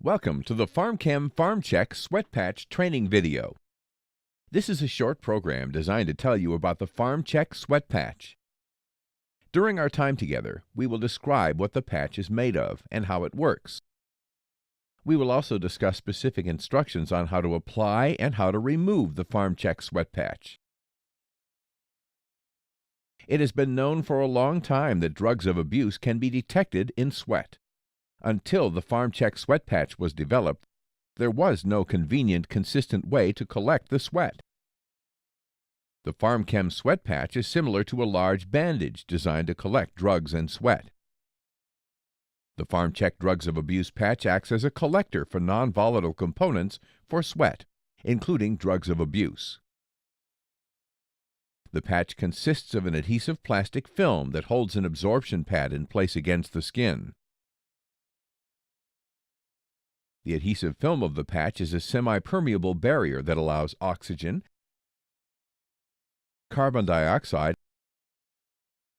Welcome to the PharmChem PharmChek Sweat Patch training video. This is a short program designed to tell you about the PharmChek Sweat Patch. During our time together, we will describe what the patch is made of and how it works. We will also discuss specific instructions on how to apply and how to remove the PharmChek Sweat Patch. It has been known for a long time that drugs of abuse can be detected in sweat. Until the PharmChek Sweat Patch was developed, there was no convenient, consistent way to collect the sweat. The PharmChem Sweat Patch is similar to a large bandage designed to collect drugs and sweat. The PharmChek Drugs of Abuse patch acts as a collector for non-volatile components for sweat, including drugs of abuse. The patch consists of an adhesive plastic film that holds an absorption pad in place against the skin. The adhesive film of the patch is a semi-permeable barrier that allows oxygen, carbon dioxide,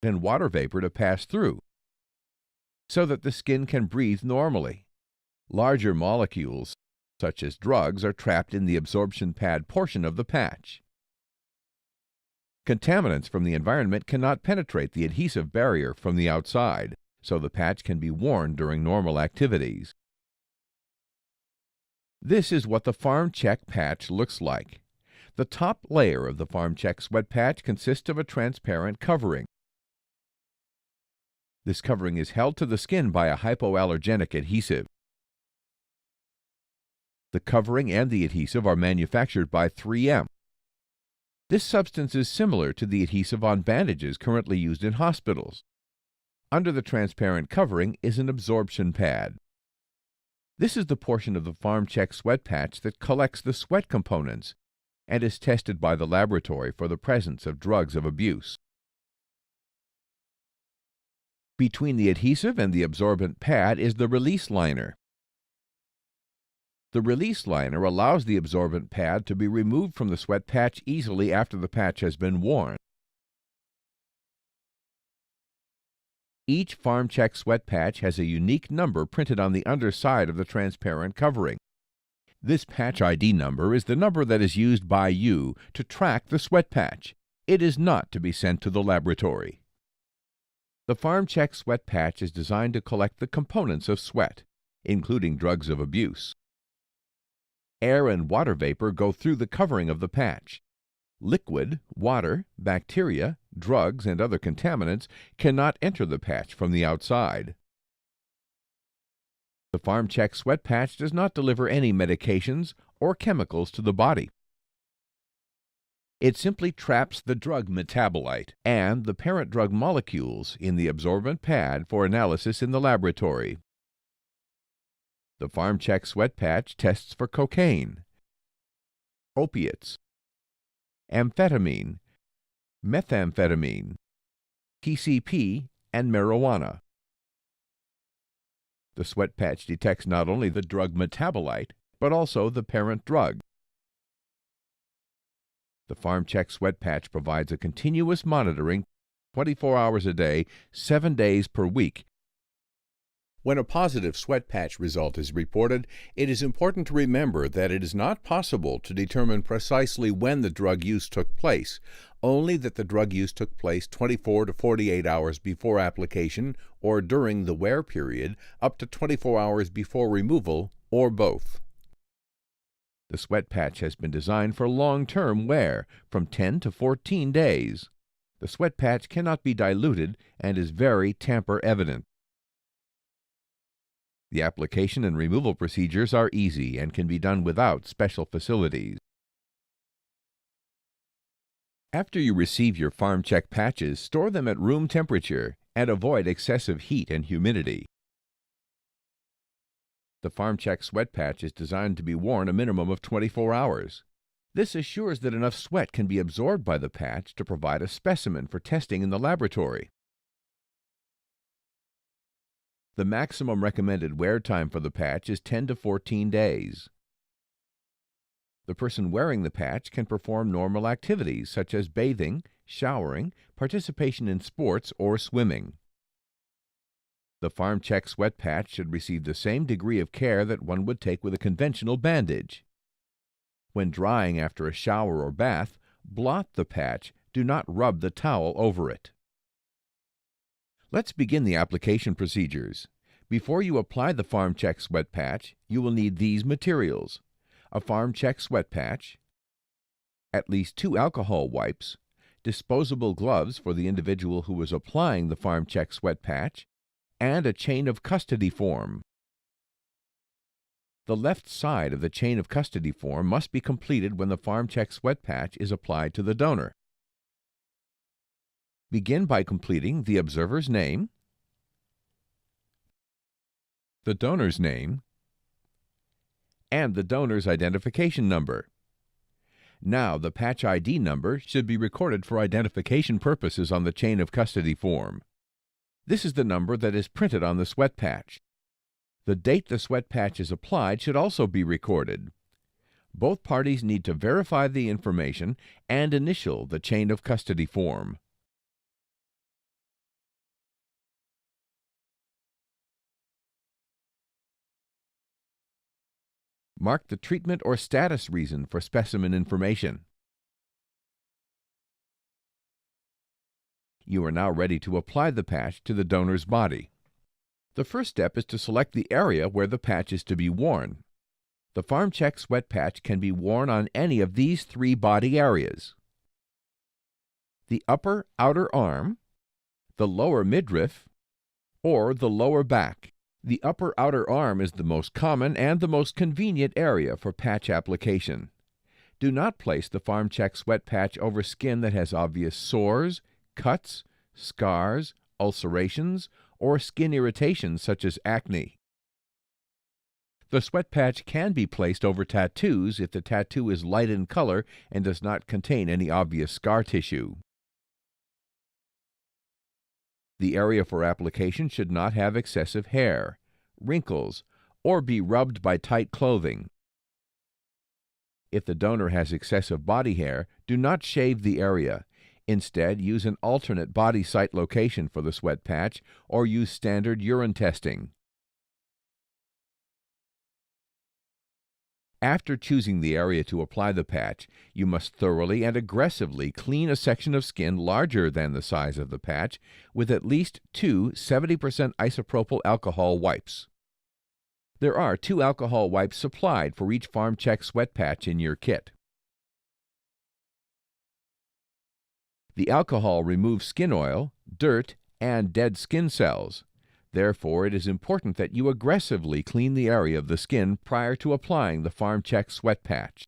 and water vapor to pass through, so that the skin can breathe normally. Larger molecules, such as drugs, are trapped in the absorption pad portion of the patch. Contaminants from the environment cannot penetrate the adhesive barrier from the outside, so the patch can be worn during normal activities. This is what the PharmChek patch looks like. The top layer of the PharmChek Sweat Patch consists of a transparent covering. This covering is held to the skin by a hypoallergenic adhesive. The covering and the adhesive are manufactured by 3M. This substance is similar to the adhesive on bandages currently used in hospitals. Under the transparent covering is an absorption pad. This is the portion of the PharmChek Sweat Patch that collects the sweat components and is tested by the laboratory for the presence of drugs of abuse. Between the adhesive and the absorbent pad is the release liner. The release liner allows the absorbent pad to be removed from the sweat patch easily after the patch has been worn. Each PharmChek Sweat Patch has a unique number printed on the underside of the transparent covering. This patch ID number is the number that is used by you to track the sweat patch. It is not to be sent to the laboratory. The PharmChek Sweat Patch is designed to collect the components of sweat, including drugs of abuse. Air and water vapor go through the covering of the patch. Liquid, water, bacteria, drugs, and other contaminants cannot enter the patch from the outside. The PharmChek Sweat Patch does not deliver any medications or chemicals to the body. It simply traps the drug metabolite and the parent drug molecules in the absorbent pad for analysis in the laboratory. The PharmChek Sweat Patch tests for cocaine, opiates, amphetamine, methamphetamine, PCP, and marijuana. The sweat patch detects not only the drug metabolite, but also the parent drug. The PharmChek Sweat Patch provides a continuous monitoring 24 hours a day, 7 days per week. When a positive sweat patch result is reported, it is important to remember that it is not possible to determine precisely when the drug use took place, only that the drug use took place 24 to 48 hours before application or during the wear period, up to 24 hours before removal, or both. The sweat patch has been designed for long-term wear, from 10 to 14 days. The sweat patch cannot be diluted and is very tamper-evident. The application and removal procedures are easy and can be done without special facilities. After you receive your PharmChek patches, store them at room temperature and avoid excessive heat and humidity. The PharmChek Sweat Patch is designed to be worn a minimum of 24 hours. This assures that enough sweat can be absorbed by the patch to provide a specimen for testing in the laboratory. The maximum recommended wear time for the patch is 10 to 14 days. The person wearing the patch can perform normal activities such as bathing, showering, participation in sports, or swimming. The PharmChek sweat patch should receive the same degree of care that one would take with a conventional bandage. When drying after a shower or bath, blot the patch, do not rub the towel over it. Let's begin the application procedures. Before you apply the PharmChek sweat patch, you will need these materials: a PharmChek sweat patch, at least 2 alcohol wipes, disposable gloves for the individual who is applying the PharmChek sweat patch, and a chain of custody form. The left side of the chain of custody form must be completed when the PharmChek sweat patch is applied to the donor. Begin by completing the observer's name, the donor's name, and the donor's identification number. Now, the patch ID number should be recorded for identification purposes on the chain of custody form. This is the number that is printed on the sweat patch. The date the sweat patch is applied should also be recorded. Both parties need to verify the information and initial the chain of custody form. Mark the treatment or status reason for specimen information. You are now ready to apply the patch to the donor's body. The first step is to select the area where the patch is to be worn. The PharmChek sweat patch can be worn on any of these 3 body areas: the upper outer arm, the lower midriff, or the lower back. The upper outer arm is the most common and the most convenient area for patch application. Do not place the PharmChek sweat patch over skin that has obvious sores, cuts, scars, ulcerations, or skin irritations such as acne. The sweat patch can be placed over tattoos if the tattoo is light in color and does not contain any obvious scar tissue. The area for application should not have excessive hair, wrinkles, or be rubbed by tight clothing. If the donor has excessive body hair, do not shave the area. Instead, use an alternate body site location for the sweat patch or use standard urine testing. After choosing the area to apply the patch, you must thoroughly and aggressively clean a section of skin larger than the size of the patch with at least 2 70% isopropyl alcohol wipes. There are 2 alcohol wipes supplied for each PharmChek sweat patch in your kit. The alcohol removes skin oil, dirt, and dead skin cells. Therefore, it is important that you aggressively clean the area of the skin prior to applying the PharmChek sweat patch.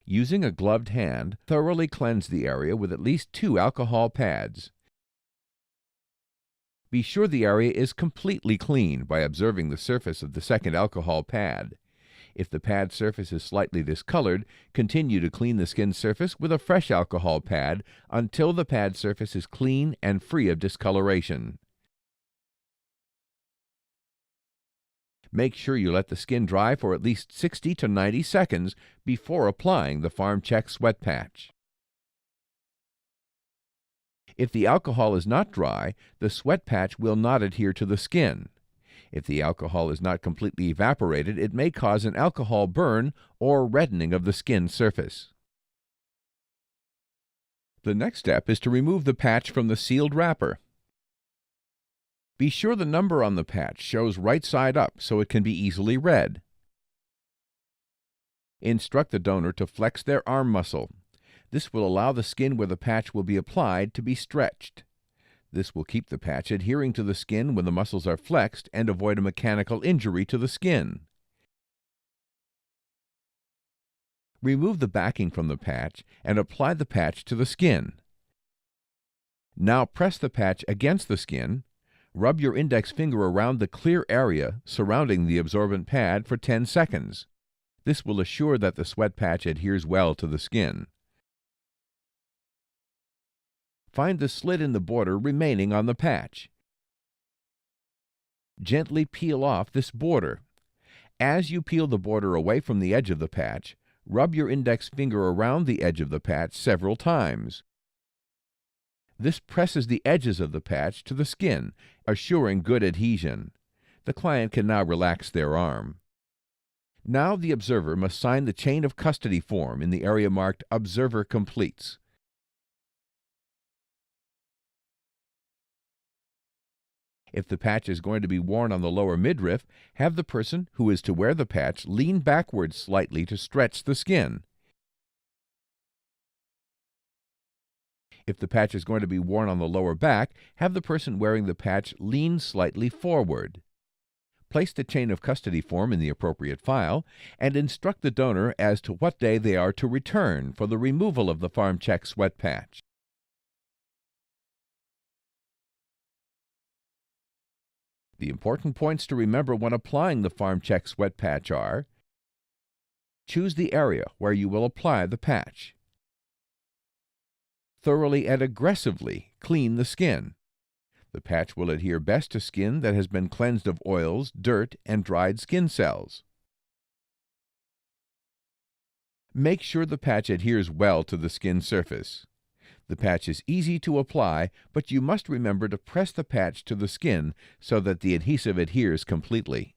Using a gloved hand, thoroughly cleanse the area with at least 2 alcohol pads. Be sure the area is completely clean by observing the surface of the second alcohol pad. If the pad surface is slightly discolored, continue to clean the skin surface with a fresh alcohol pad until the pad surface is clean and free of discoloration. Make sure you let the skin dry for at least 60 to 90 seconds before applying the PharmChek sweat patch. If the alcohol is not dry, the sweat patch will not adhere to the skin. If the alcohol is not completely evaporated, it may cause an alcohol burn or reddening of the skin surface. The next step is to remove the patch from the sealed wrapper. Be sure the number on the patch shows right side up so it can be easily read. Instruct the donor to flex their arm muscle. This will allow the skin where the patch will be applied to be stretched. This will keep the patch adhering to the skin when the muscles are flexed and avoid a mechanical injury to the skin. Remove the backing from the patch and apply the patch to the skin. Now press the patch against the skin. Rub your index finger around the clear area surrounding the absorbent pad for 10 seconds. This will assure that the sweat patch adheres well to the skin. Find the slit in the border remaining on the patch. Gently peel off this border. As you peel the border away from the edge of the patch, rub your index finger around the edge of the patch several times. This presses the edges of the patch to the skin, assuring good adhesion. The client can now relax their arm. Now the observer must sign the chain of custody form in the area marked Observer Completes. If the patch is going to be worn on the lower midriff, have the person who is to wear the patch lean backwards slightly to stretch the skin. If the patch is going to be worn on the lower back, have the person wearing the patch lean slightly forward. Place the chain of custody form in the appropriate file and instruct the donor as to what day they are to return for the removal of the PharmChek sweat patch. The important points to remember when applying the PharmChek sweat patch are: choose the area where you will apply the patch. Thoroughly and aggressively clean the skin. The patch will adhere best to skin that has been cleansed of oils, dirt, and dried skin cells. Make sure the patch adheres well to the skin surface. The patch is easy to apply, but you must remember to press the patch to the skin so that the adhesive adheres completely.